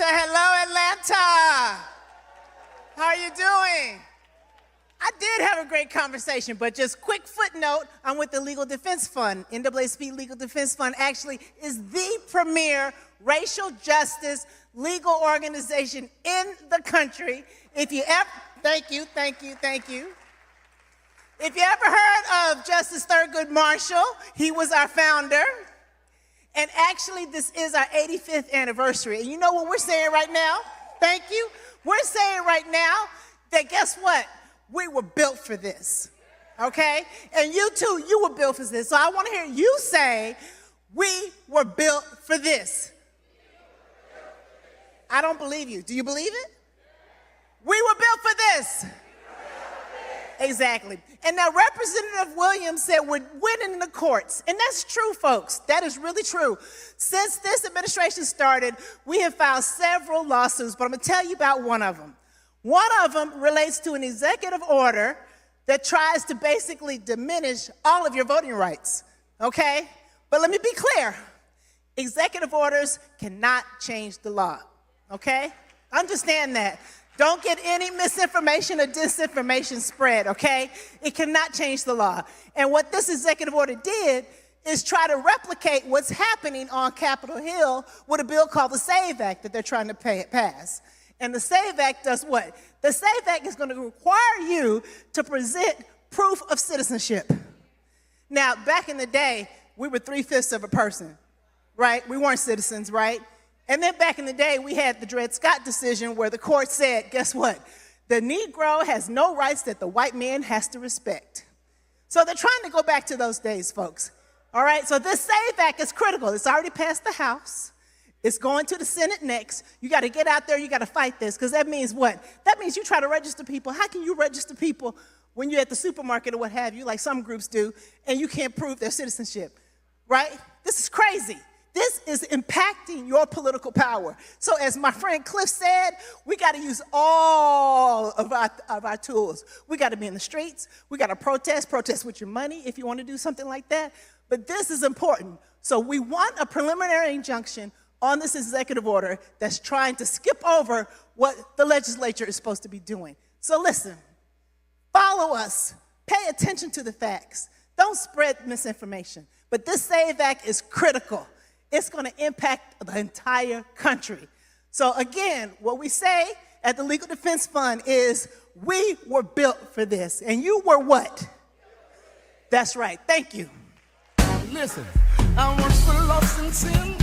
Hello, Atlanta. How are you doing? I did have a great conversation, but just quick footnote, I'm with the Legal Defense Fund. NAACP Legal Defense Fund actually is the premier racial justice legal organization in the country. If you ever, thank you. If you ever heard of Justice Thurgood Marshall, he was our founder. And actually, this is our 85th anniversary. And you know what we're saying right now? Thank you. We're saying right now that guess what? We were built for this, okay? And you too, you were built for this. So I want to hear you say, we were built for this. I don't believe you. Do you believe it? We were built for this. Exactly. And now Representative Williams said we're winning in the courts. And that's true, folks. That is really true. Since this administration started, we have filed several lawsuits, but I'm going to tell you about one of them. One of them relates to an executive order that tries to basically diminish all of your voting rights, okay? But let me be clear. Executive orders cannot change the law, okay? Understand that. Don't get any misinformation or disinformation spread, okay? It cannot change the law. And what this executive order did is try to replicate what's happening on Capitol Hill with a bill called the SAVE Act that they're trying to pass. And the SAVE Act does what? The SAVE Act is going to require you to present proof of citizenship. Now, back in the day, we were 3/5 of a person, right? We weren't citizens, right? And then back in the day, we had the Dred Scott decision where the court said, guess what? The Negro has no rights that the white man has to respect. So they're trying to go back to those days, folks. All right, so this SAVE Act is critical. It's already passed the House. It's going to the Senate next. You got to get out there. You got to fight this because that means what? That means you try to register people. How can you register people when you're at the supermarket or what have you, like some groups do, and you can't prove their citizenship, right? This is crazy. This is impacting your political power. So as my friend Cliff said, we got to use all of our tools. We got to be in the streets. We got to protest with your money if you want to do something like that. But this is important. So we want a preliminary injunction on this executive order that's trying to skip over what the legislature is supposed to be doing. So listen, follow us. Pay attention to the facts. Don't spread misinformation. But this SAVE Act is critical. It's going to impact the entire country. So again, what we say at the Legal Defense Fund is we were built for this. And you were what? That's right. Thank you. Listen, I once was lost in sin.